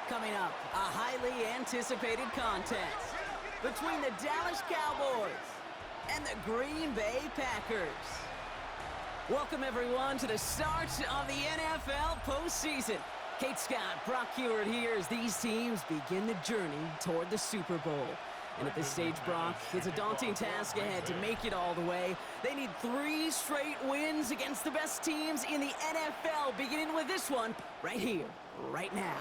Coming up, a highly anticipated contest between the Dallas Cowboys and the Green Bay Packers. Welcome, everyone, to the start of the NFL postseason. Kate Scott, Brock Heward here as these teams begin the journey toward the Super Bowl. And at this stage, Brock, it's a daunting task ahead to make it all the way. They need 3 straight wins against the best teams in the NFL, beginning with this one right here, right now.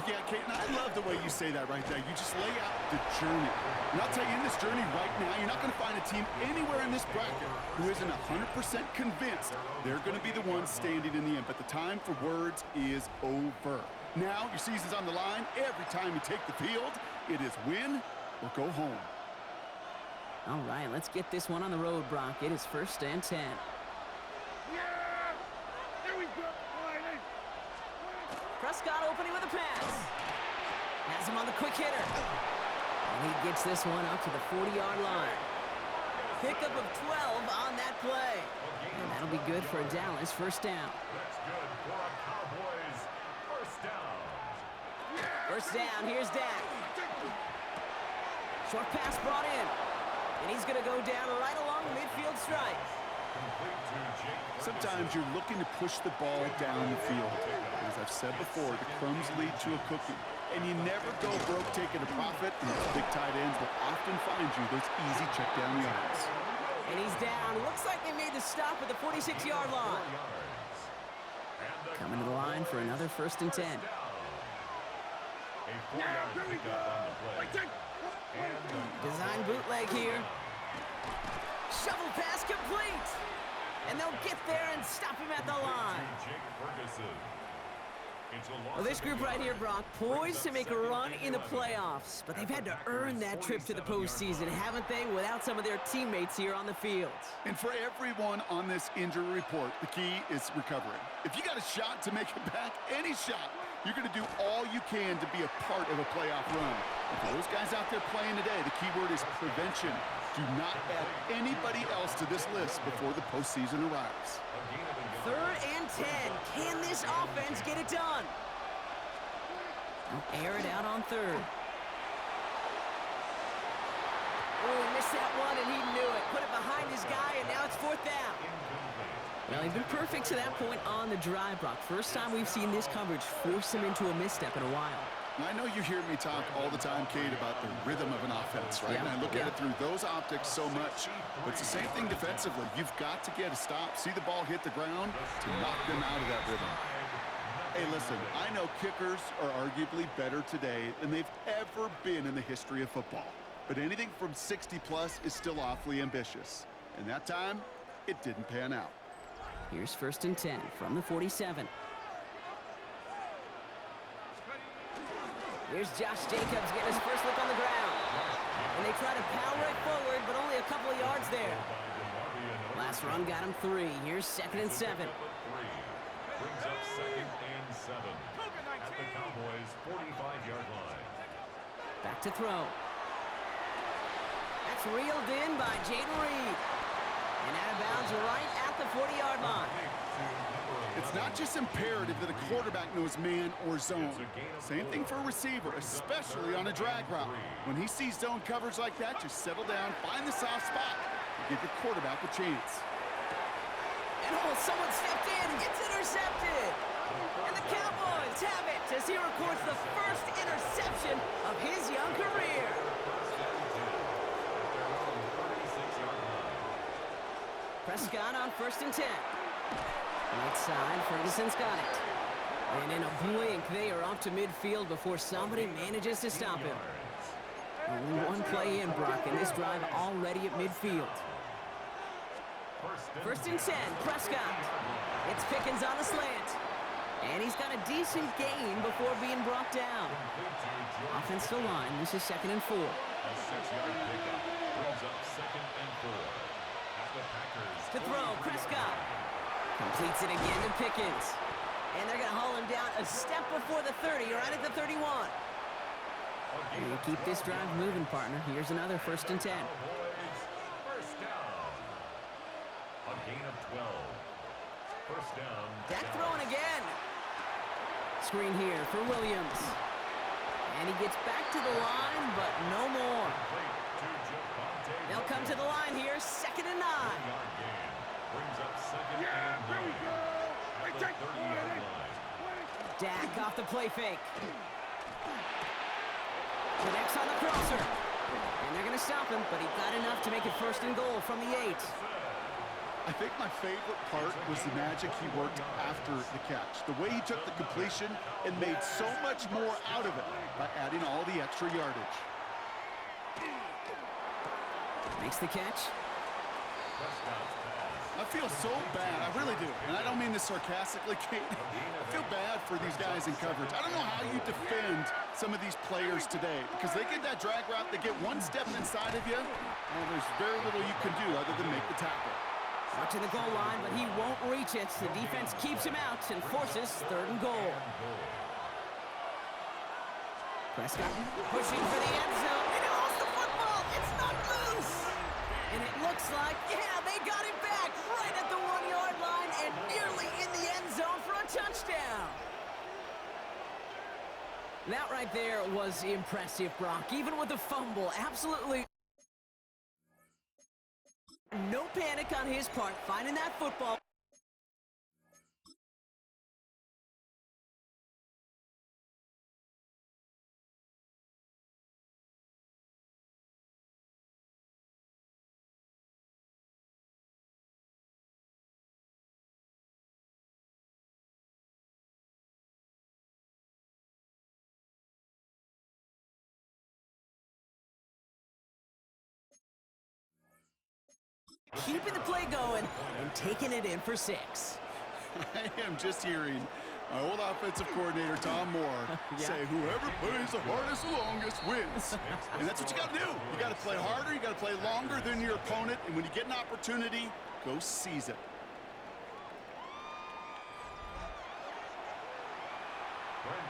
Yeah, Kate, and I love the way you say that right there. You just lay out the journey. And I'll tell you, in this journey right now, you're not going to find a team anywhere in this bracket who isn't 100% convinced they're going to be the ones standing in the end. But the time for words is over. Now, your season's on the line. Every time you take the field, it is win or go home. All right, let's get this one on the road, Brock. It is 1st and 10. Prescott opening with a pass. Has him on the quick hitter. And he gets this one up to the 40-yard line. Pickup of 12 on that play. And that'll be good for a Dallas first down. That's good for a Cowboys first down. First down, here's Dak. Short pass brought in. And he's going to go down right along the midfield stripe. Sometimes you're looking to push the ball down the field. As I've said before, the crumbs lead to a cookie. And you never go broke taking a profit, and those big tight ends will often find you those easy check down yards. And he's down. Looks like they made the stop at the 46-yard line. Coming to the line for another 1st and 10. Design bootleg here. Shovel pass complete. And they'll get there and stop him at the line. Well, this group right here, Brock, poised to make a run in the playoffs. But they've had to earn that trip to the postseason, haven't they, without some of their teammates here on the field. And for everyone on this injury report, the key is recovery. If you got a shot to make it back, any shot, you're going to do all you can to be a part of a playoff run. And for those guys out there playing today, the key word is prevention. Do not add anybody else to this list before the postseason arrives. 3rd and 10. Can this offense get it done? They'll air it out on 3rd. Oh, he missed that one, and he knew it. Put it behind his guy, and now it's 4th down. Well, he's been perfect to that point on the drive, Brock. First time we've seen this coverage force him into a misstep in a while. I know you hear me talk all the time, Kate, about the rhythm of an offense, right? And I look at it through those optics so much. But it's the same thing defensively. You've got to get a stop, see the ball hit the ground to knock them out of that rhythm. Hey, listen, I know kickers are arguably better today than they've ever been in the history of football. But anything from 60-plus is still awfully ambitious. And that time, it didn't pan out. Here's 1st and 10 from the 47. Here's Josh Jacobs getting his first look on the ground. And they try to power it forward, but only a couple of yards there. Last run got him 3. Here's 2nd and 7. Brings up 2nd and 7 at the Cowboys' 45-yard line. Back to throw. That's reeled in by Jaden Reed. And out of bounds right at the 40-yard line. It's not just imperative that a quarterback knows man or zone. Same thing for a receiver, especially on a drag route. When he sees zone coverage like that, just settle down, find the soft spot, and give your quarterback a chance. And someone stepped in, gets intercepted. And the Cowboys have it as he records the first interception of his young career. Prescott on 1st and 10. Right side, Ferguson's got it. And in a blink, they are off to midfield before somebody manages to stop him. Only one play in, Brock, and this drive already at midfield. 1st and 10, Prescott. It's Pickens on the slant. And he's got a decent gain before being brought down. Offensive line, this is 2nd and 4. A 6-yard pickup brings up 2nd and 4 at the Packers. To throw, Prescott. Completes it again to Pickens. And they're going to haul him down a step before the 30, right at the 31. And you keep this drive moving, partner. Here's another 1st and 10. First down. A gain of 12. First down. Dak throwing again. Screen here for Williams. he gets back to the line, but no more. They'll come to the line here, 2nd and 9. Brings up 2nd and 9. At the 30-yard line. Dak off the play fake. Connects on the crosser. And they're going to stop him, but he got enough to make it 1st and goal from the 8. I think my favorite part was the magic he worked after the catch. The way he took the completion and made so much more out of it by adding all the extra yardage. Makes the catch. I feel so bad. I really do. And I don't mean this sarcastically, Kate. I feel bad for these guys in coverage. I don't know how you defend some of these players today because they get that drag route, they get one step inside of you, and there's very little you can do other than make the tackle. Watching the goal line, but he won't reach it. The defense keeps him out and forces 3rd and goal. Prescott pushing for the end zone. And he lost the football. It's not loose. And it looks like, yeah, they got him back right at the 1-yard line and nearly in the end zone for a touchdown. That right there was impressive, Brock. Even with the fumble, absolutely no panic on his part, finding that football. Keeping the play going and taking it in for 6. I am just hearing my old offensive coordinator, Tom Moore, say whoever plays the hardest and longest wins. And that's what you got to do. You got to play harder, you got to play longer than your opponent, and when you get an opportunity, go seize it.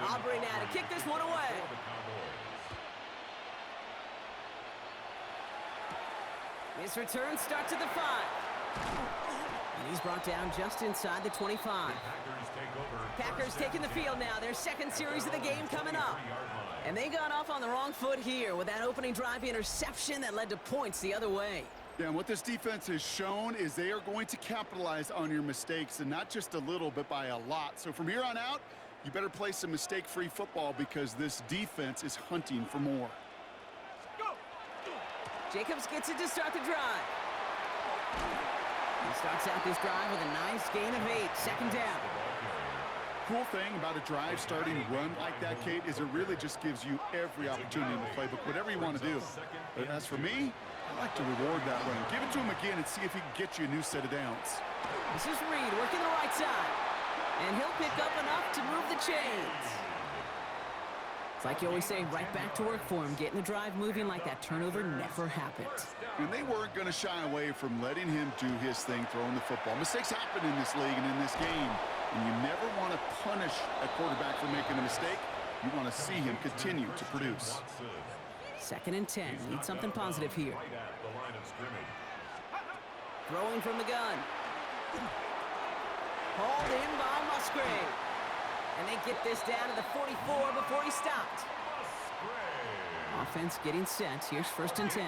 Aubrey now to kick this one away. His return starts at the 5. And he's brought down just inside the 25. Packers taking the field now. Their 2nd series of the game coming up. And they got off on the wrong foot here with that opening drive interception that led to points the other way. Yeah, and what this defense has shown is they are going to capitalize on your mistakes, and not just a little, but by a lot. So from here on out, you better play some mistake-free football because this defense is hunting for more. Jacobs gets it to start the drive. He starts out this drive with a nice gain of 8, 2nd down. Cool thing about a drive starting run like that, Kate, is it really just gives you every opportunity in the playbook, whatever you want to do. But as for me, I like to reward that run. Give it to him again and see if he can get you a new set of downs. This is Reed working the right side. And he'll pick up enough to move the chains. It's like you always say, right back to work for him. Getting the drive moving like that turnover never happened. And they weren't going to shy away from letting him do his thing, throwing the football. Mistakes happen in this league and in this game. And you never want to punish a quarterback for making a mistake. You want to see him continue to produce. 2nd and 10. Need something positive here. Throwing from the gun. Hauled in by Musgrave. And they get this down to the 44 before he stopped. Offense getting set. Here's 1st and 10. 15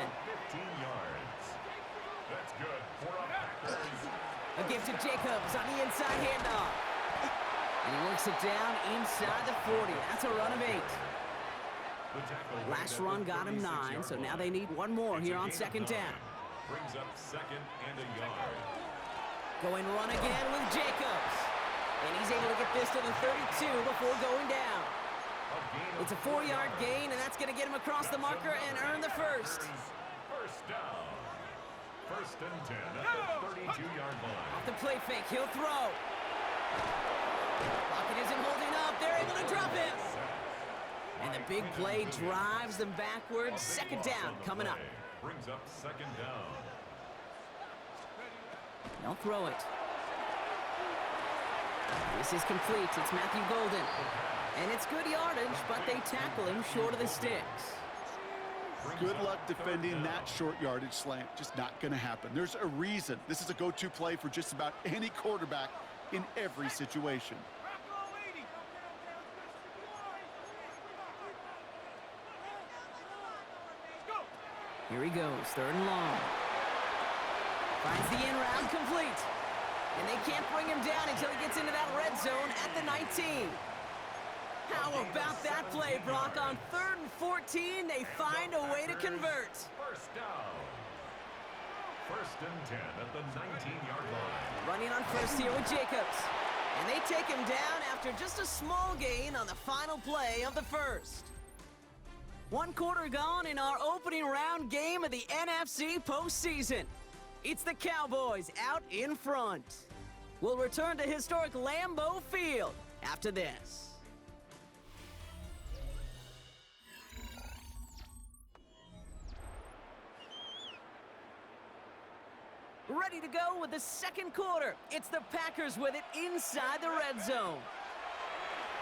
yards. That's good for a Packers. A gift to Jacobs on the inside handoff. And he works it down inside the 40. That's a run of 8. Last run got him 9, so now they need one more here on 2nd down. Brings up 2nd and a yard. Going run again with Jacobs. And he's able to get this to the 32 before going down. It's a 4-yard gain, and that's going to get him across the marker and earn the 1st. First down. 1st and 10 at the 32-yard line. Off the play fake, he'll throw. Pocket isn't holding up. They're able to drop him. And the big play drives them backwards. 2nd down coming up. Brings up 2nd down. They'll throw it. This is complete. It's Matthew Golden. And it's good yardage, but they tackle him short of the sticks. Good luck defending that short yardage slant. Just not going to happen. There's a reason. This is a go-to play for just about any quarterback in every situation. Here he goes, 3rd and long. Finds the in route complete. And they can't bring him down until he gets into that red zone at the 19. How about that play, Brock? On 3rd and 14, they find a way to convert. First down. 1st and 10 at the 19-yard line. Running on first here with Jacobs. And they take him down after just a small gain on the final play of the first. 1 quarter gone in our opening round game of the NFC postseason. It's the Cowboys out in front. We'll return to historic Lambeau Field after this. Ready to go with the 2nd quarter. It's the Packers with it inside the red zone.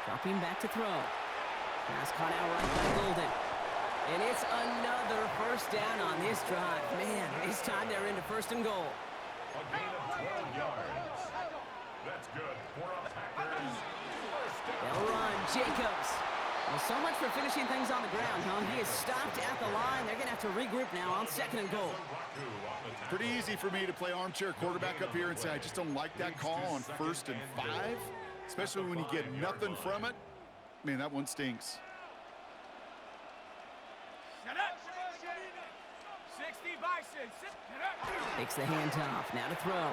Dropping back to throw. Pass caught out right by Golden. And it's another first down on this drive. Man, this time they're into 1st and goal. A gain of 12 yards. That's good for a Packers first down. They'll run. Jacobs. Well, so much for finishing things on the ground, huh? He is stopped at the line. They're going to have to regroup now on 2nd and goal. Pretty easy for me to play armchair quarterback up here and say I just don't like that call on 1st and 5, especially when you get nothing from it. Man, that one stinks. Takes the handoff. Now to throw.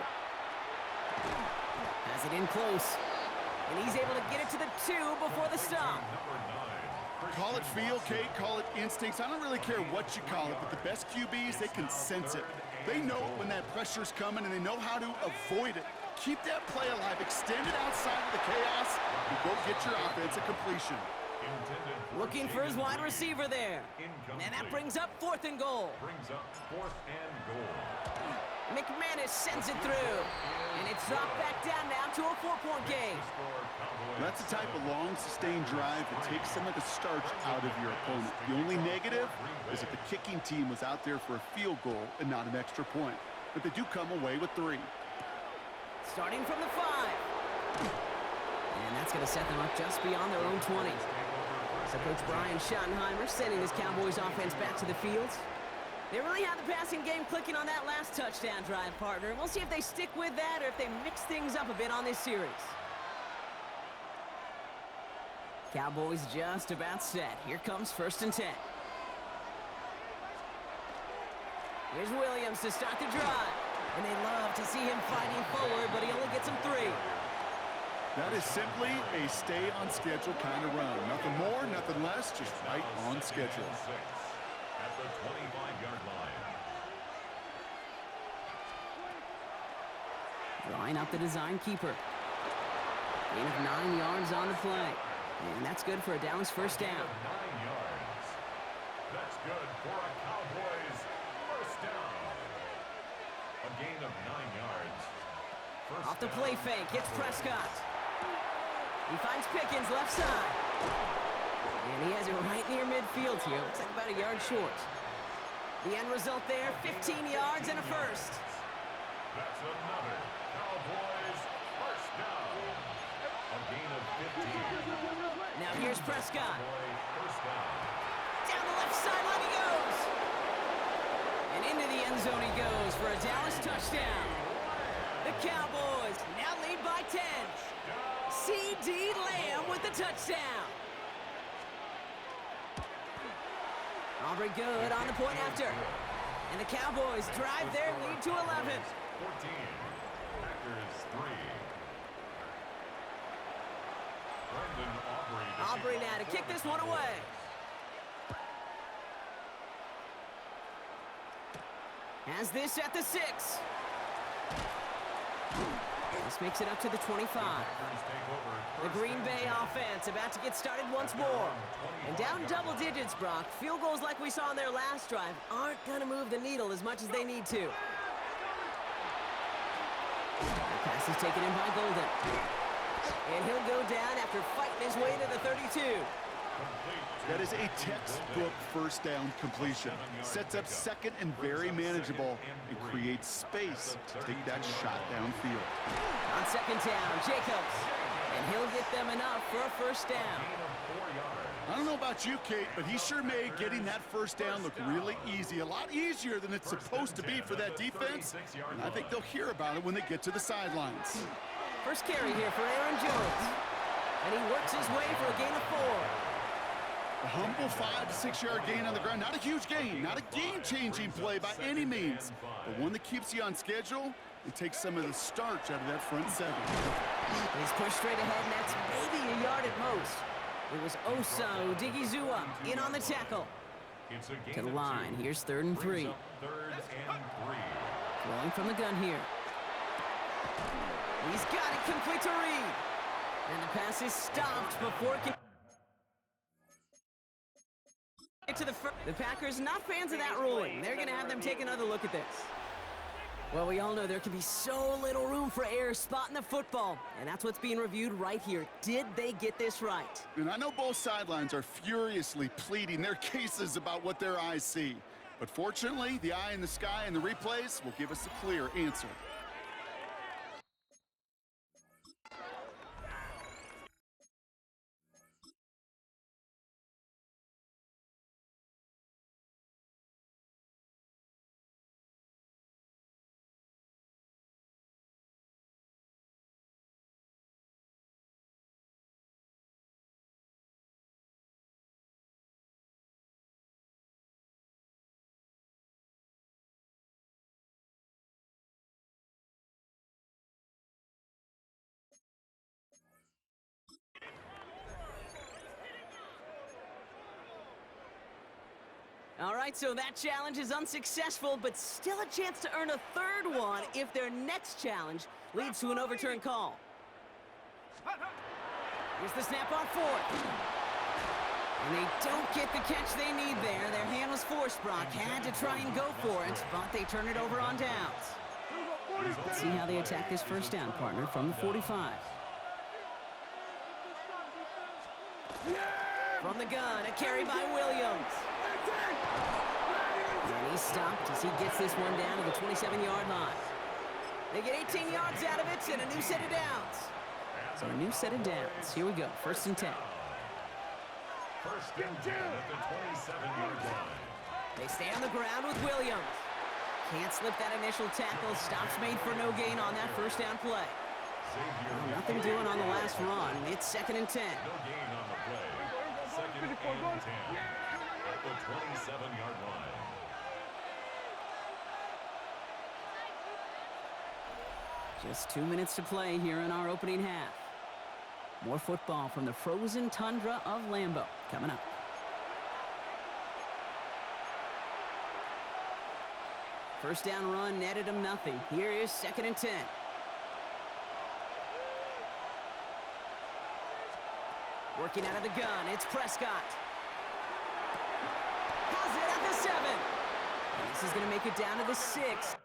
Has it in close. And he's able to get it to the 2 before the stop. Call it feel, Kate, call it instincts. I don't really care what you call it, but the best QBs, they can sense it. They know when that pressure's coming, and they know how to avoid it. Keep that play alive. Extend it outside of the chaos, and go get your offense a completion. Looking for his wide receiver there. And that brings up 4th and goal. Brings up 4th and goal. McManus sends it through. And it's dropped back down now to a 4-point game. That's the type of long, sustained drive that takes some of the starch out of your opponent. The only negative is that the kicking team was out there for a field goal and not an extra point. But they do come away with 3. Starting from the 5. And that's going to set them up just beyond their own 20. So Coach Brian Schottenheimer sending his Cowboys offense back to the field. They really had the passing game clicking on that last touchdown drive, partner. We'll see if they stick with that or if they mix things up a bit on this series. Cowboys just about set. Here comes 1st and 10. Here's Williams to start the drive. And they love to see him fighting forward, but he only gets them 3. That is simply a stay-on-schedule kind of run. Nothing more, nothing less, just right on schedule. At the 25-yard line. Drawing up the design keeper. Gain of 9 yards on the play. And that's good for a Dallas first down. 9 yards. That's good for a Cowboys first down. A gain of 9 yards. Off the play fake, it's Prescott. He finds Pickens left side. And he has it right near midfield here. Looks like about a yard short. The end result there, 15 yards and a first. That's another Cowboys first down. A gain of 15. Now here's Prescott. First down. Down the left sideline he goes. And into the end zone he goes for a Dallas touchdown. The Cowboys now lead by 10. C.D. Lamb with the touchdown. Aubrey good on the point after. And the Cowboys drive their lead to 11. 14. Packers 3. Brendan Aubrey now to kick this one away. Has this at the 6. This makes it up to the 25. The Green Bay offense about to get started once more. And down double digits, Brock. Field goals like we saw on their last drive aren't going to move the needle as much as they need to. The pass is taken in by Golden. And he'll go down after fighting his way to the 32. That is a textbook first down completion. Sets up 2nd and very manageable and creates space to take that shot downfield. On 2nd down, Jacobs. And he'll get them enough for a first down. I don't know about you, Kate, but he sure made getting that first down look really easy. A lot easier than it's supposed to be for that defense. And I think they'll hear about it when they get to the sidelines. First carry here for Aaron Jones. And he works his way for a gain of 4. A humble 5 to 6 yard gain on the ground. Not a huge gain, not a game-changing play by any means, but one that keeps you on schedule and takes some of the starch out of that front seven. He's pushed straight ahead, and that's maybe a yard at most. It was Osa Odigizua in on the tackle. To the line. Here's 3rd and 3. Throwing from the gun here. He's got it complete to Reed. And the pass is stopped before it can get to the first. The Packers not fans of that ruling. They're going to have them take another look at this. Well, we all know there can be so little room for error spotting the football, and that's what's being reviewed right here. Did they get this right? And I know both sidelines are furiously pleading their cases about what their eyes see. But fortunately, the eye in the sky and the replays will give us a clear answer. All right, so that challenge is unsuccessful, but still a chance to earn a 3rd one if their next challenge leads to an overturned call. Here's the snap on 4th. And they don't get the catch they need there. Their hand was forced, Brock. Had to try and go for it, but they turn it over on downs. Let's see how they attack this first down, partner, from the 45. From the gun, a carry by Williams. And he's stopped as he gets this one down to the 27-yard line. They get 18 yards out of it and a new set of downs. So a new set of downs. Here we go, 1st and 10. 1st and 10 at the 27-yard line. They stay on the ground with Williams. Can't slip that initial tackle. Stops made for no gain on that first down play. Nothing doing on the last run. It's 2nd and 10. No gain on the play. 2nd and 10 at the 27-yard line. Just 2 minutes to play here in our opening half. More football from the frozen tundra of Lambeau coming up. First down run netted him nothing. Here is 2nd and 10. Working out of the gun, it's Prescott. Has it at the 7. And this is going to make it down to the 6.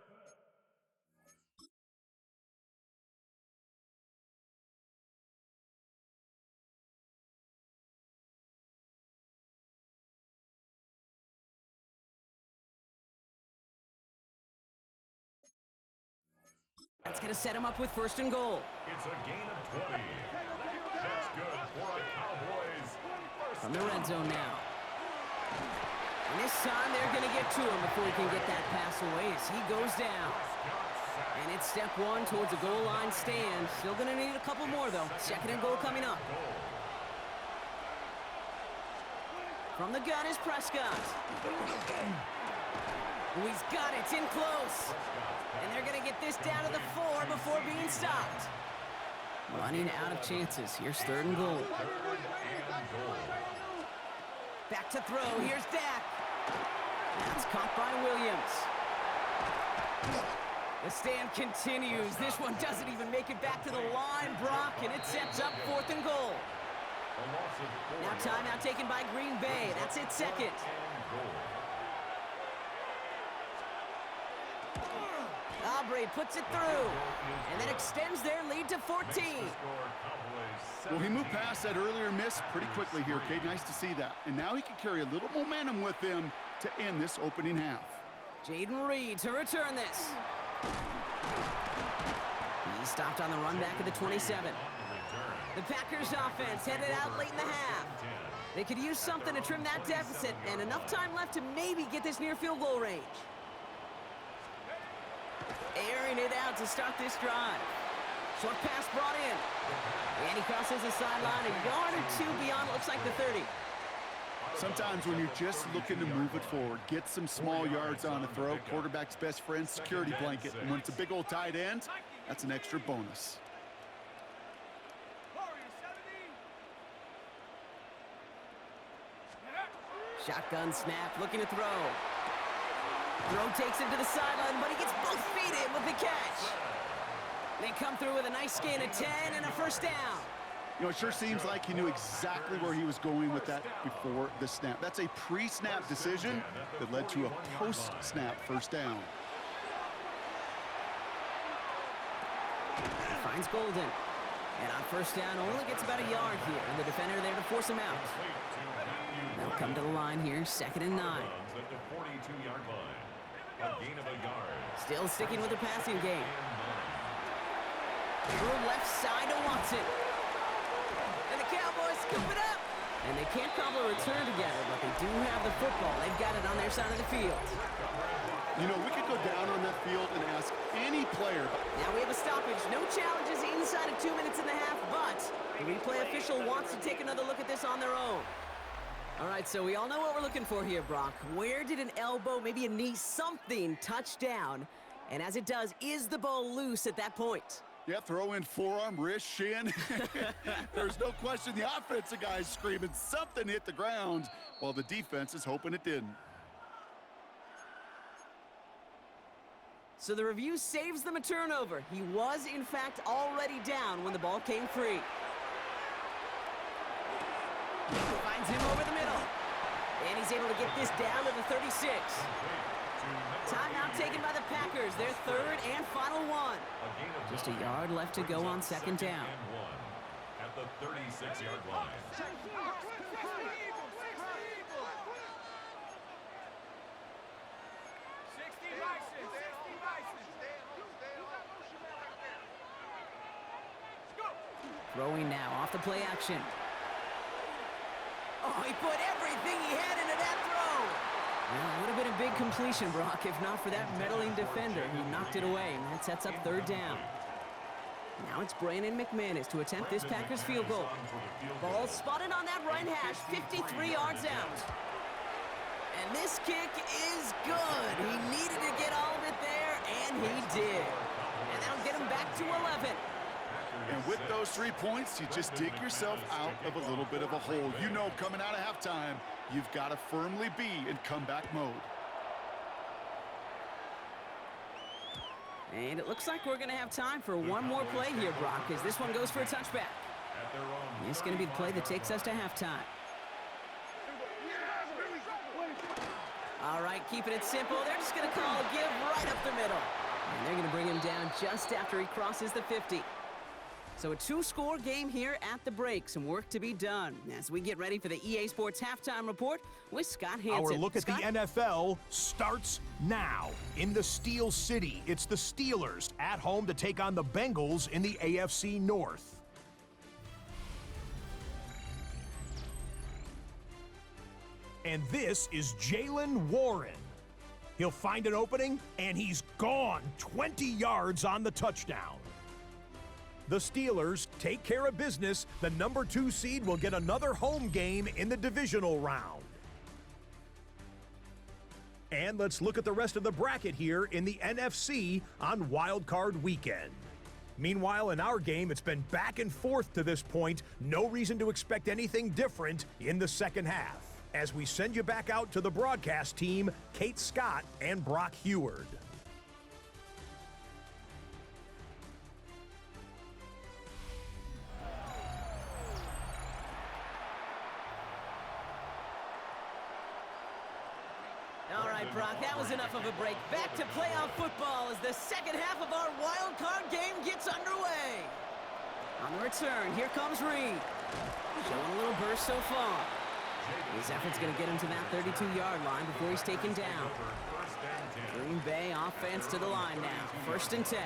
That's going to set him up with 1st and goal. It's a gain of 20. That's good for a Cowboys. From the red zone now. And this time they're going to get to him before he can get that pass away as he goes down. And it's step 1 towards a goal line stand. Still going to need a couple more, though. 2nd and goal coming up. From the gun is Prescott. He's got it. It's in close. And they're going to get this down to the 4 before being stopped. Running out of chances. Here's 3rd and goal. Back to throw. Here's Dak. That's caught by Williams. The stand continues. This one doesn't even make it back to the line, Brock, and it sets up 4th and goal. Now timeout taken by Green Bay. That's it, 2nd. Aubrey puts it through, and then extends their lead to 14. Well, he moved past that earlier miss pretty quickly here, Kate. Nice to see that. And now he can carry a little momentum with him to end this opening half. Jaden Reed to return this. He stopped on the run back at the 27. The Packers offense headed out late in the half. They could use something to trim that deficit, and enough time left to maybe get this near field goal range. Airing it out to start this drive. Short pass brought in. And he crosses the sideline a yard or two beyond, looks like the 30. Sometimes when you're just looking to move it forward, get some small yards on a throw, quarterback's best friend, security blanket. And when it's a big old tight end, that's an extra bonus. Shotgun snap, looking to throw. Throw takes him to the sideline, but he gets both feet in with the catch. They come through with a nice gain of 10 and a first down. You know, it sure seems like he knew exactly where he was going with that before the snap. That's a pre-snap decision that led to a post-snap first down. He finds Golden. And on first down, only gets about a yard here. And the defender there to force him out. They'll come to the line here, 2nd and 9. At the 42-yard line. A gain of a yard. Still sticking with the passing game. Through left side to Watson. And the Cowboys scoop it up. And they can't cobble a return together, but they do have the football. They've got it on their side of the field. You know, we could go down on that field and ask any player. Now we have a stoppage. No challenges inside of 2 minutes and a half, but the replay official wants to take another look at this on their own. All right, so we all know what we're looking for here, Brock. Where did an elbow, maybe a knee, something touch down? And as it does, is the ball loose at that point? Yeah, throw in forearm, wrist, shin. There's no question the offensive guy's screaming something hit the ground while the defense is hoping it didn't. So the review saves them a turnover. He was, in fact, already down when the ball came free. Finds him over the middle. And he's able to get this down to the 36. Timeout taken by the Packers, their 3rd and final one. Just a yard left to go on 2nd down. At the 36-yard line. Throwing now off the play action. Oh, he put everything he had into that throw. Well, it would have been a big completion, Brock, if not for that meddling defender who knocked it away, and that sets up 3rd down. Now it's Brandon McManus to attempt this Packers field goal. Ball spotted on that right hash, 53 yards out. And this kick is good. He needed to get all of it there, and he did. And that'll get him back to 11. And with those 3 points, you just dig yourself out of a little bit of a hole. You know, coming out of halftime, you've got to firmly be in comeback mode. And it looks like we're going to have time for one more play here, Brock, as this one goes for a touchback. It's going to be the play that takes us to halftime. All right, keeping it simple. They're just going to call a give right up the middle. And they're going to bring him down just after he crosses the 50. So a 2-score game here at the break. Some work to be done as we get ready for the EA Sports Halftime Report with Scott Hansen. Our look at the NFL starts now. In the Steel City, it's the Steelers at home to take on the Bengals in the AFC North. And this is Jaylen Warren. He'll find an opening, and he's gone 20 yards on the touchdown. The Steelers take care of business. The number 2 seed will get another home game in the divisional round. And let's look at the rest of the bracket here in the NFC on Wild Card Weekend. Meanwhile, in our game, it's been back and forth to this point. No reason to expect anything different in the second half. As we send you back out to the broadcast team, Kate Scott and Brock Heward. All right, Brock, that was enough of a break. Back to playoff football as the second half of our wild card game gets underway. On the return, here comes Reed. Showing a little burst so far. His effort's going to get him to that 32-yard line before he's taken down. Green Bay offense to the line now. 1st and 10.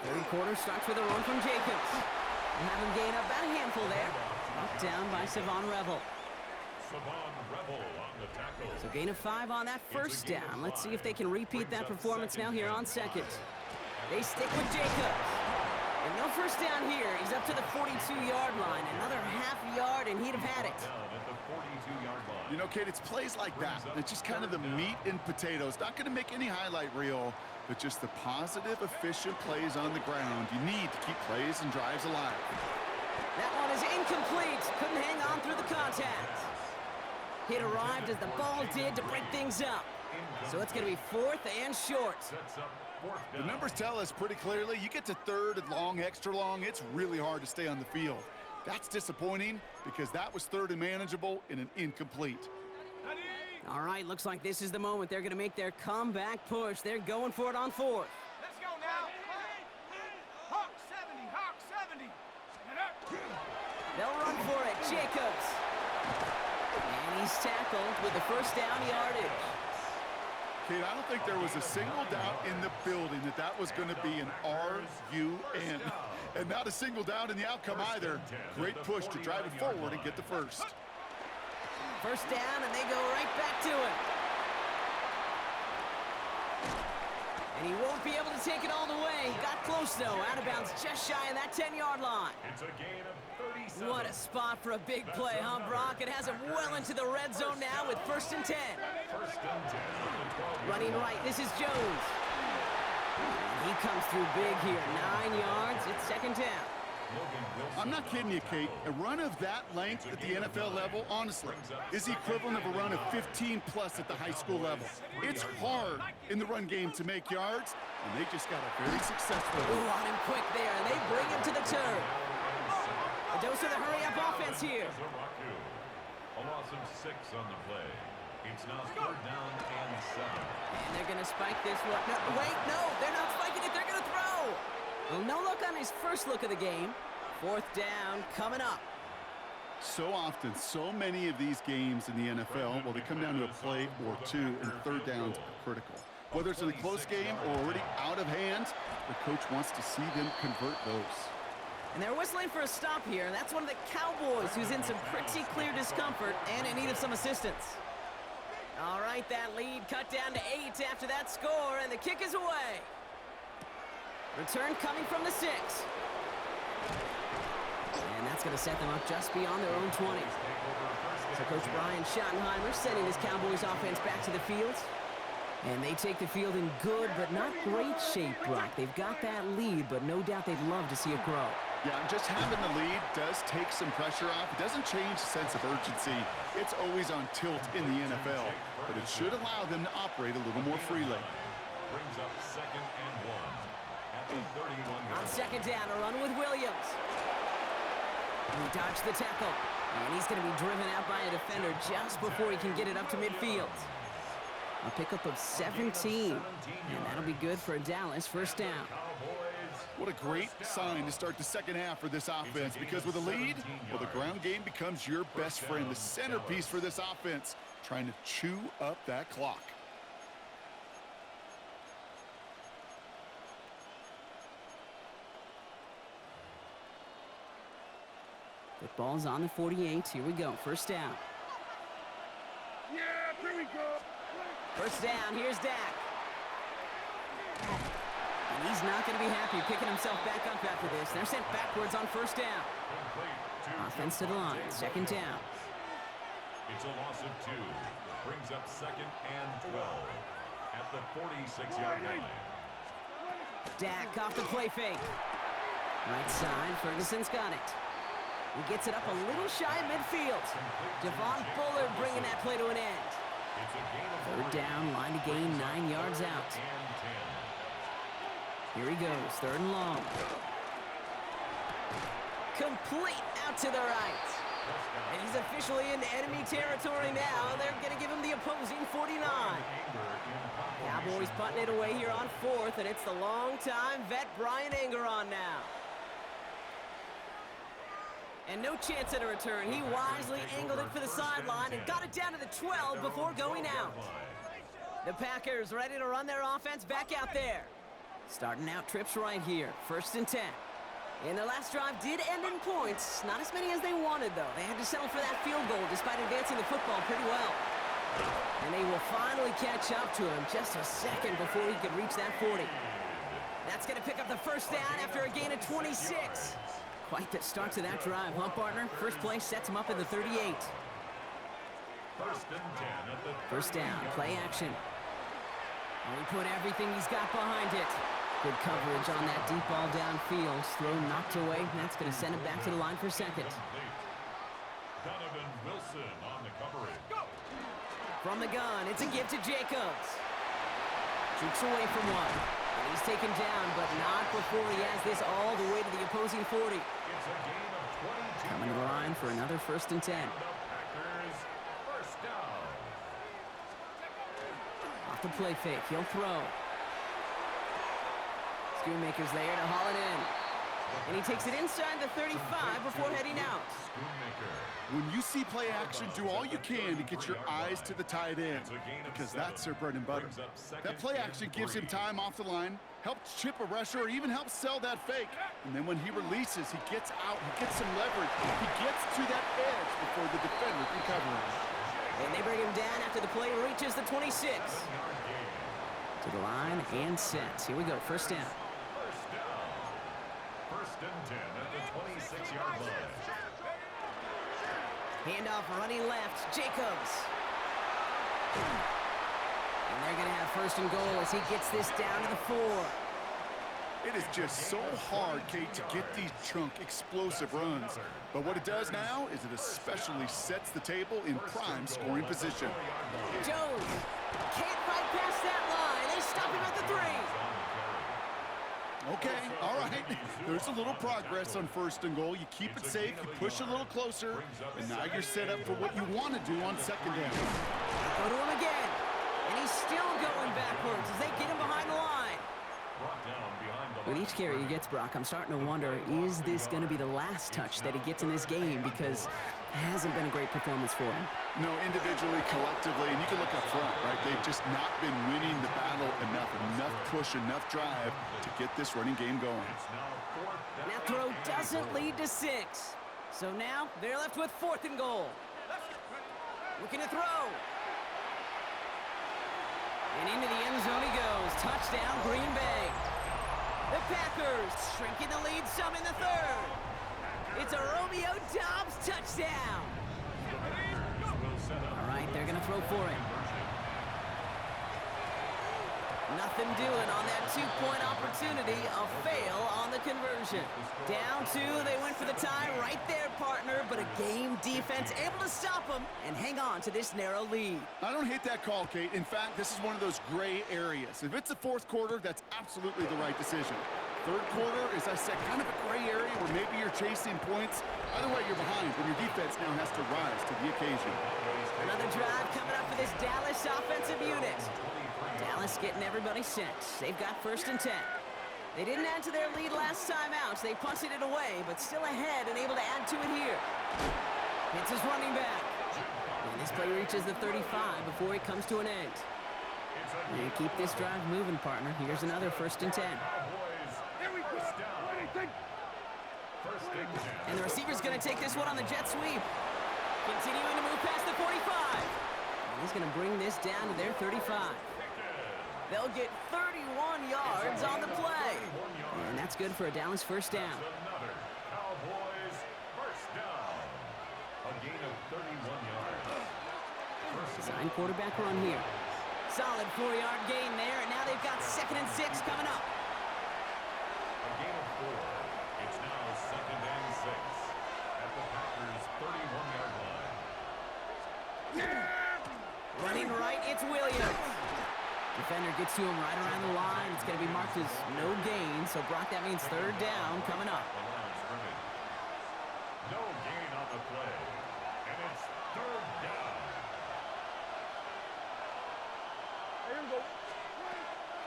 Third quarter starts with a run from Jacobs. We'll have him gain about a handful there. Knocked down by Savon Revel. Savon Revel on the tackle. So gain of 5 on that first down. Let's see if they can repeat that performance now here on second. They stick with Jacobs. And no first down here. He's up to the 42-yard line. Another half yard, and he'd have had it. Down at the 42-yard line. You know, Kate, it's plays like that. It's just kind of the meat and potatoes. Not going to make any highlight reel, but just the positive, efficient plays on the ground. You need to keep plays and drives alive. That one is incomplete. Couldn't hang on through the contact. It arrived as the ball did to break things up. So it's going to be 4th and short. Sets up 4th down. The numbers tell us pretty clearly, you get to 3rd and long, extra long, it's really hard to stay on the field. That's disappointing because that was 3rd and manageable in an incomplete. All right, looks like this is the moment they're going to make their comeback push. They're going for it on 4th. Let's go now. Hawk 70, Hawk 70. They'll run for it. Jacobs. And he's tackled with the first down yardage. Kate, I don't think there was a single doubt in the building that that was going to be an RUN. And not a single doubt in the outcome either. Great push to drive it forward and get the first. First down, and they go right back to it. And he won't be able to take it all the way. Got close, though. Out of bounds just shy of that 10-yard line. It's a gain of 37. What a spot for a big play, huh, Brock? It has him well into the red zone now with 1st and 10. First and 10 on the 12-yard Running line. right, this is Jones. And he comes through big here. 9 yards, it's 2nd down. Logan Wilson. I'm not kidding you, Kate. A run of that length at the NFL level, honestly, is the equivalent of a run of 15-plus at the high school level. It's hard in the run game to make yards, and they just got a very successful one. Ooh, on him quick there, and they bring him to the turn. A dose of the hurry-up offense here. A loss of 6 on the play. It's now 3rd down and 7. And they're going to spike this one. No, wait, no, they're not spiking it. They're going to throw. Well, no luck on his first look of the game. 4th down coming up. So often, so many of these games in the NFL, well, they come down to a play or two, and 3rd downs are critical. Whether it's in a close game or already out of hand, the coach wants to see them convert those. And they're whistling for a stop here, and that's one of the Cowboys who's in some pretty clear discomfort and in need of some assistance. All right, that lead cut down to 8 after that score, and the kick is away. Return coming from the 6. And that's going to set them up just beyond their own 20. So Coach Brian Schottenheimer sending his Cowboys offense back to the field. And they take the field in good but not great shape, Brock. They've got that lead, but no doubt they'd love to see it grow. Yeah, just having the lead does take some pressure off. It doesn't change the sense of urgency. It's always on tilt in the NFL, but it should allow them to operate a little more freely. Brings up 2nd and 1 at the 31-yard On 2nd down, a run with Williams. He dodged the tackle, and he's going to be driven out by a defender just before he can get it up to midfield. A pickup of 17, and that'll be good for Dallas. First down. What a great sign to start the second half for this offense, because with a lead, well, the ground game becomes your best friend, the centerpiece for this offense, trying to chew up that clock. Football's on the 48. Here we go. First down. Yeah, here we go. First down. Here's Dak. And he's not going to be happy picking himself back up after this. They're sent backwards on first down. Offense to the line. 2nd down. It's a loss of 2. Brings up 2nd and 12 at the 46-yard line. Dak off the play fake. Right side. Ferguson's got it. He gets it up a little shy of midfield. Devon Bullard bringing that play to an end. It's a gain of 3rd down, line to gain 9 yards out. Here he goes, 3rd and long. Complete out to the right. And he's officially in enemy territory now. They're going to give him the opposing 49. Cowboys punting it away here on 4th, and it's the long-time vet Brian Anger on now. And no chance at a return. He wisely angled it for the sideline and got it down to the 12 before going out. The Packers ready to run their offense back out there. Starting out trips right here. 1st and 10. And their last drive did end in points. Not as many as they wanted, though. They had to settle for that field goal despite advancing the football pretty well. And they will finally catch up to him just a second before he could reach that 40. That's going to pick up the first down after a gain of 26. Quite the start to that drive, huh, partner? First play sets him up in the 38. First and 10 at the First down, play action. And he put everything he's got behind it. Good coverage on that deep ball downfield. Throw knocked away. That's going to send him back to the line for second. Donovan Wilson on the coverage. From the gun, it's a give to Jacobs. Shoots away from one. And he's taken down, but not before he has this all the way to the opposing 40. It's a gain of 22. Coming to the line for another first and 10. The Packers first down. Off the play fake, he'll throw. Schoonmaker's there to haul it in. And he takes it inside the 35 before heading out. When you see play action, do all you can to get your eyes to the tight end, because that's their bread and butter. That play action gives him time off the line, helps chip a rusher, or even helps sell that fake. And then when he releases, he gets out, he gets some leverage. He gets to that edge before the defender can cover him. And they bring him down after the play reaches the 26. To the line and set. Here we go, first down. First and 10 at the 26-yard line. Handoff running left, Jacobs. And they're going to have first and goal as he gets this down to the 4. It is just so hard, Kate, to get these chunk, explosive runs. But what it does now is it especially sets the table in prime scoring position. Jones can't fight past that line. They stop him at the 3. Okay, all right. There's a little progress on first and goal. You keep it safe, you push a little closer, and now you're set up for what you want to do on second down. Go to him again. And he's still going backwards as they get him behind the line. With each carry he gets, Brock, I'm starting to wonder, is this going to be the last touch that he gets in this game? Because it hasn't been a great performance for him. No, individually, collectively, and you can look up front, right? They've just not been winning the battle enough push, enough drive to get this running game going. That throw doesn't lead to 6. So now they're left with 4th and goal. Looking to throw. And into the end zone he goes. Touchdown, Green Bay. The Packers shrinking the lead some in the 3rd. It's a Romeo Doubs touchdown. All right, they're going to throw for it. Nothing doing on that 2-point opportunity. A fail on the conversion. Down 2, they went for the tie right there, partner, but a game defense able to stop them and hang on to this narrow lead. I don't hate that call, Kate. In fact, this is one of those gray areas. If it's the 4th quarter, that's absolutely the right decision. 3rd quarter, as I said, kind of a gray area where maybe you're chasing points. Either way, you're behind, but your defense now has to rise to the occasion. Another drive coming up for this Dallas offensive unit. Dallas getting everybody set. They've got first and 10. They didn't add to their lead last time out. They punted it away, but still ahead and able to add to it here. It's his running back. And this play reaches the 35 before it comes to an end. And keep this drive moving, partner. Here's another first and 10. And the receiver's going to take this one on the jet sweep. Continuing to move past the 45. And he's going to bring this down to their 35. They'll get 31 yards on the play. And that's good for a Dallas first down. Another Cowboys first down. A gain of 31 yards. Design quarterback run here. Solid 4-yard gain there, and now they've got 2nd and 6 coming up. A gain of 4. It's now 2nd and 6 at the Packers' 31-yard line. Running right, it's Williams. Defender gets to him right around the line. It's going to be marked as no gain, so Brock, that means 3rd down coming up. No gain on the play, and it's 3rd down.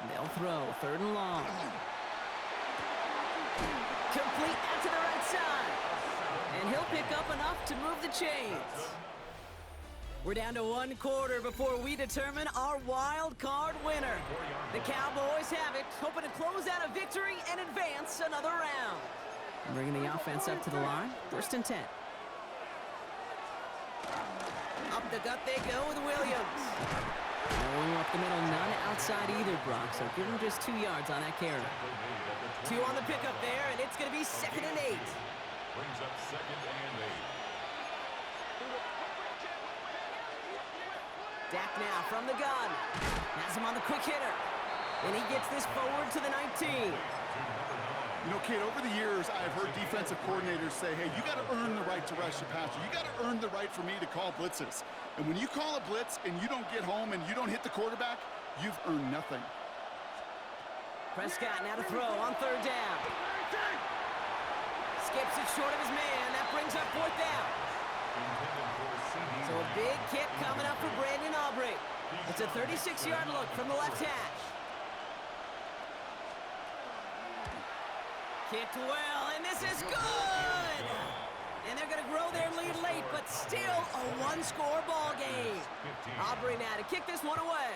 They'll throw, 3rd and long. Complete out to the right side. And he'll pick up enough to move the chains. We're down to 1 quarter before we determine our wild card winner. The Cowboys have it, hoping to close out a victory and advance another round. Bringing the offense up to the line. 1st and 10. Up the gut they go with Williams. No up the middle, none outside either, Brock. So give him just 2 yards on that carry. 2 on the pickup there, and it's going to be 2nd and 8. Brings up 2nd and 8. Dak now from the gun. Has him on the quick hitter. And he gets this forward to the 19. You know, Kate, over the years, I've heard defensive coordinators say, hey, you got to earn the right to rush the passer. You got to earn the right for me to call blitzes. And when you call a blitz and you don't get home and you don't hit the quarterback, you've earned nothing. Prescott now to throw on 3rd down. Skips it short of his man. That brings up 4th down. So a big kick coming up for Brandon Aubrey. It's a 36-yard look from the left hash. Kicked well, and this is good! And they're going to grow their lead late, but still a 1-score ball game. Aubrey now to kick this one away.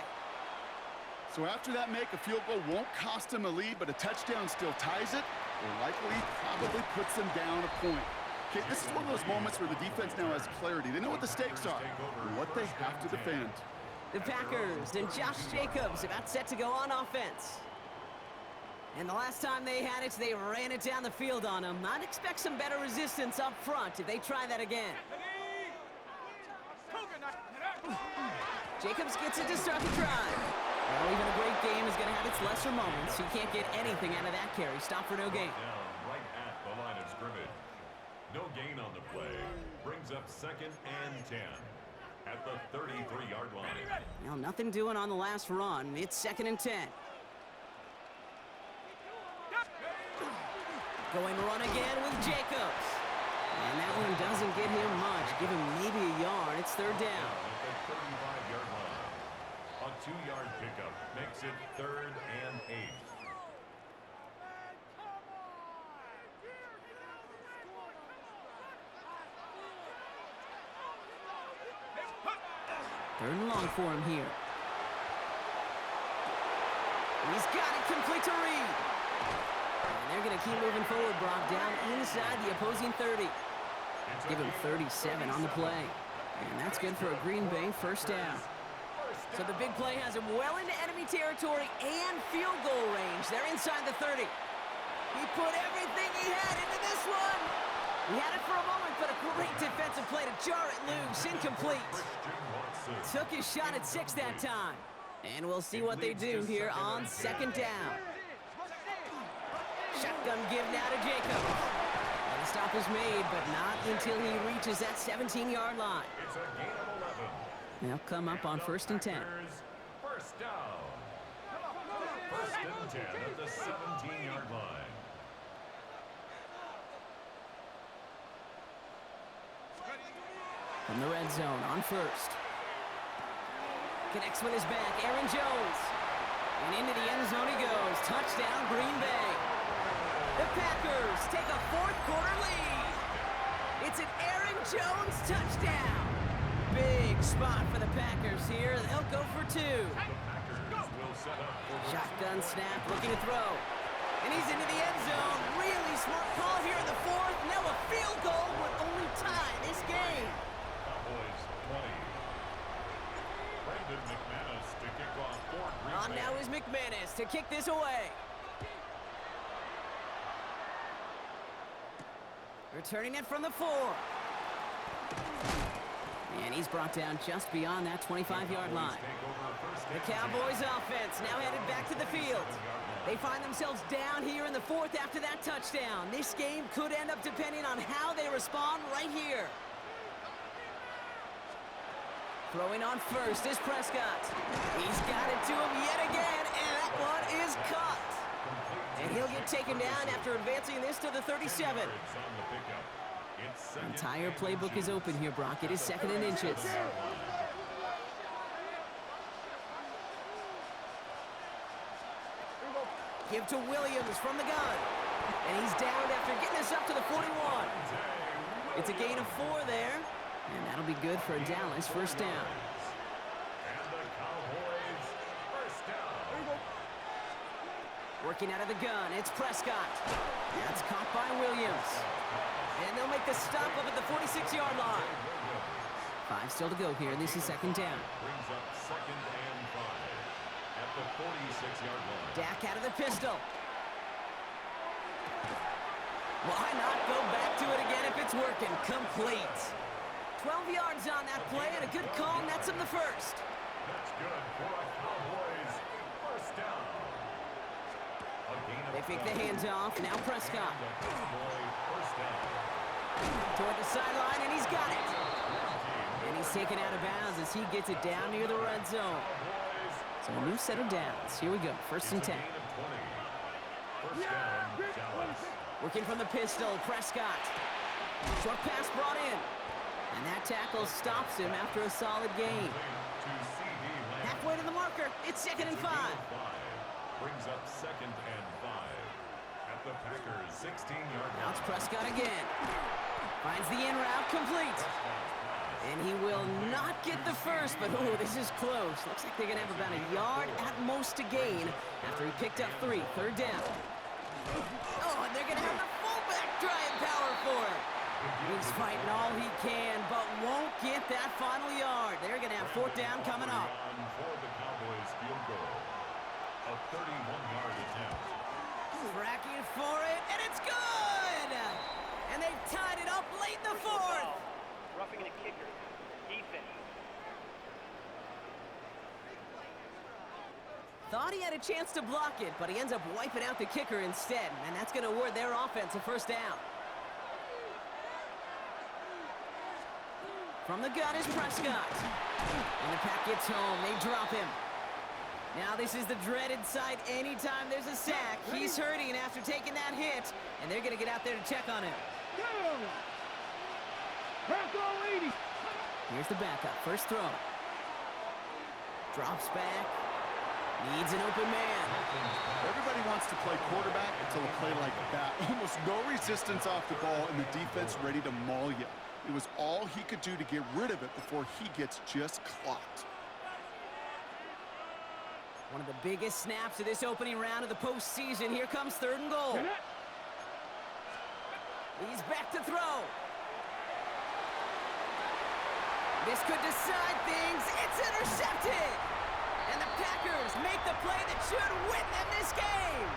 So after that make, a field goal won't cost them a lead, but a touchdown still ties it, or likely probably puts them down a point. Okay, this is one of those moments where the defense now has clarity. They know what the stakes are and what they have to defend. The Packers and Josh Jacobs about set to go on offense. And the last time they had it, they ran it down the field on him. I'd expect some better resistance up front if they try that again. Jacobs gets it to start the drive. Well, even a great game is going to have its lesser moments. You can't get anything out of that carry. Stop for no gain. Down right at the line of scrimmage. No gain on the play. Brings up 2nd and 10 at the 33-yard line. Well, nothing doing on the last run. It's 2nd and 10. Going to run again with Jacobs. And that one doesn't get him much. Give him maybe a yard. It's 3rd down. At the 35-yard line. A 2-yard pickup makes it 3rd and 8. Third and long for him here. He's got it complete to Reed. And they're going to keep moving forward, Brock, down inside the opposing 30. Give him 37 on the play. And that's good for a Green Bay 1st down. So the big play has him well into enemy territory and field goal range. They're inside the 30. He put everything he had into this one. He had it for a moment, but a great defensive play to jar it loose. Incomplete. Took his shot at 6 that time. And we'll see what they do here on 2nd down. Shotgun give now to Jacob. And the stop is made, but not until he reaches that 17-yard line. It's a gain of 11. They'll come up on 1st and 10. First down. 1st and 10 at the 17-yard line. From the red zone on 1st. Connects with his back, Aaron Jones. And into the end zone he goes. Touchdown, Green Bay. The Packers take a 4th quarter lead. It's an Aaron Jones touchdown. Big spot for the Packers here. They'll go for 2. Shotgun snap, looking to throw. And he's into the end zone. Really smart call here in the 4th. Now a field goal would only tie this game. Cowboys 20. Brandon McManus to kick off for Green On Bay. now is McManus to kick this away. Returning it from the 4. And he's brought down just beyond that 25-yard line. The Cowboys offense now headed back to the field. They find themselves down here in the 4th after that touchdown. This game could end up depending on how they respond right here. Throwing on 1st is Prescott. He's got it to him yet again, and that one is caught. And he'll get taken down after advancing this to the 37. The entire playbook is open here, Brock. It is 2nd and inches. Give to Williams from the gun. And he's down after getting this up to the 41. It's a gain of 4 there. And that'll be good for Dallas 1st down. And the Cowboys 1st down. Working out of the gun, it's Prescott. That's caught by Williams. And they'll make the stop up at the 46-yard line. 5 still to go here. This is second down. Brings up second and 5 at the 46-yard line. Dak out of the pistol. Why not go back to it again if it's working? Complete. 12 yards on that play and a good call nets him the first. That's good for a Cowboys first down. They fake the hands off. Now Prescott. Cowboy first down. Toward the sideline, and he's got it. And he's taken out of bounds as he gets it down near the red zone. So a new set of downs. Here we go. First and 10. Gain of 20. First down, Dallas. Working from the pistol, Prescott. Short pass brought in. And that tackle stops him after a solid gain. To CD Lamb. Halfway to the marker. It's second and 5. Brings up second and 5 at the Packers' 16-yard Now line. it's Prescott again. Finds the in route complete. And he will not get the first, but oh, this is close. Looks like they're going to have about a yard at most to gain after he picked up 3. Third down. Oh, and they're going to have the fullback trying power for it. He's fighting all he can, but won't get that final yard. They're going to have fourth down coming up. For the Cowboys field goal. A 31-yard attempt. Tracking for it, and it's good! And they've tied it up late in the fourth. Roughing the kicker. Defense. Thought he had a chance to block it, but he ends up wiping out the kicker instead, and that's going to award their offense a first down. From the gun is Prescott. And the pack gets home. They drop him. Now this is the dreaded sight anytime there's a sack. He's hurting after taking that hit, and they're going to get out there to check on him. Here's the backup. First throw. Drops back. Needs an open man. Everybody wants to play quarterback until a play like that. Almost no resistance off the ball and the defense ready to maul you. It was all he could do to get rid of it before he gets just clocked. One of the biggest snaps of this opening round of the postseason. Here comes third and goal. He's back to throw. This could decide things. It's intercepted. And the Packers make the play that should win them this game.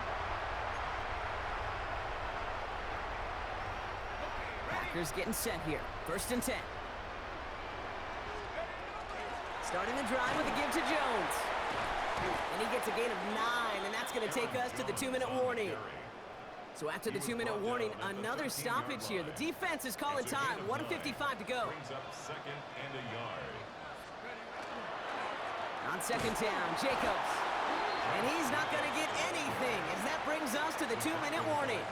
Packers getting set here. First and 10. Starting the drive with a give to Jones. And he gets a gain of 9, and that's going to take us to the 2-minute warning. So after the 2-minute warning, another stoppage here. The defense is calling time. 1:55 to go. Brings up second and a yard. On second down, Jacobs. And he's not going to get anything, as that brings us to the 2-minute warning.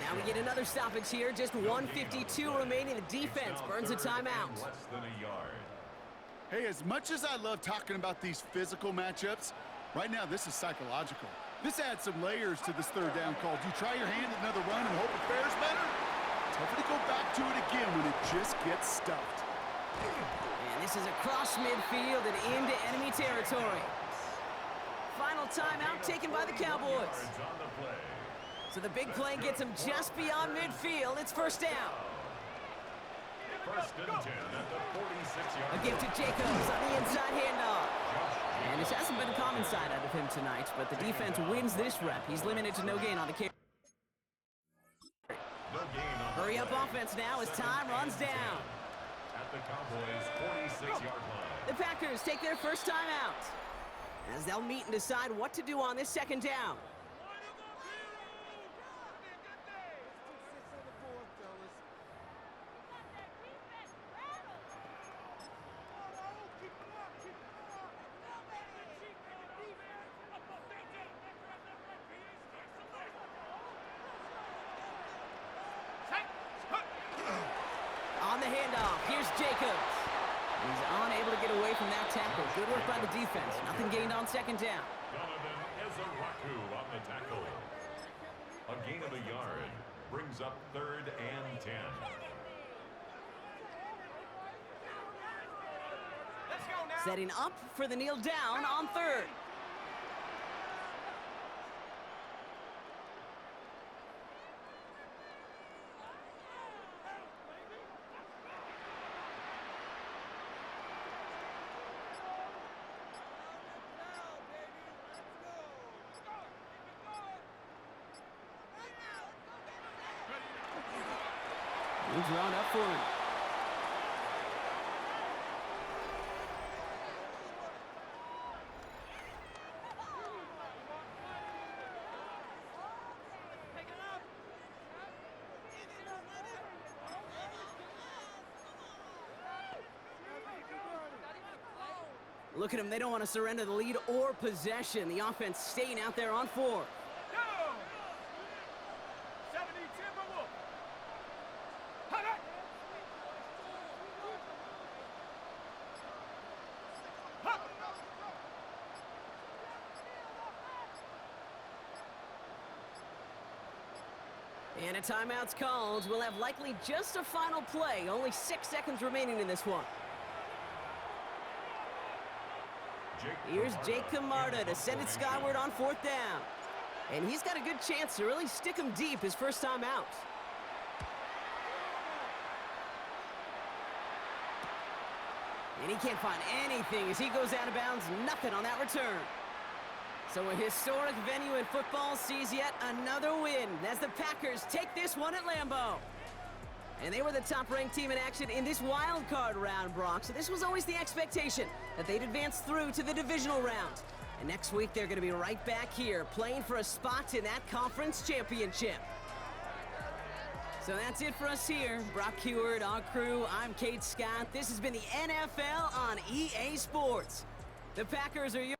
Now we get another stoppage here. Just 1:52 remaining. The defense burns a timeout. Less than a yard. Hey, as much as I love talking about these physical matchups, right now this is psychological. This adds some layers to this third down call. Do you try your hand at another run and hope it fares better? Tougher to go back to it again when it just gets stuffed. And this is across midfield and into enemy territory. Final timeout taken by the Cowboys. Yards on the play. So the big play gets them just beyond midfield. It's first down. First and 10 at the 46-yard A give to Jacobs on the inside handoff. And this hasn't been a common side out of him tonight, but the defense wins this rep. He's limited to no gain on the carry. No gain on Hurry up offense now as time runs down. at the Cowboys' 46-yard line. The Packers take their first time out, as they'll meet and decide what to do on this second down. On the handoff, here's Jacobs. He's unable to get away from that tackle. Good work by the defense. Nothing gained on second down. Donovan Ezaraku on the tackle. A gain of a yard brings up third and 10. Let's go now. Setting up for the kneel down on third. drawn up for him. Look at them. They don't want to surrender the lead or possession. The offense staying out there on 4. Go! 70 Timberwolves. Hot. Hop. And a timeout's called. We'll have likely just a final play. Only 6 seconds remaining in this one. Here's Jake Camarda to send it skyward on 4th down. And he's got a good chance to really stick him deep his first time out. And he can't find anything as he goes out of bounds. Nothing on that return. So a historic venue in football sees yet another win as the Packers take this one at Lambeau. And they were the top-ranked team in action in this wild card round, Brock. So this was always the expectation that they'd advance through to the divisional round. And next week, they're going to be right back here playing for a spot in that conference championship. So that's it for us here. Brock Heward, our crew, I'm Kate Scott. This has been the NFL on EA Sports. The Packers are your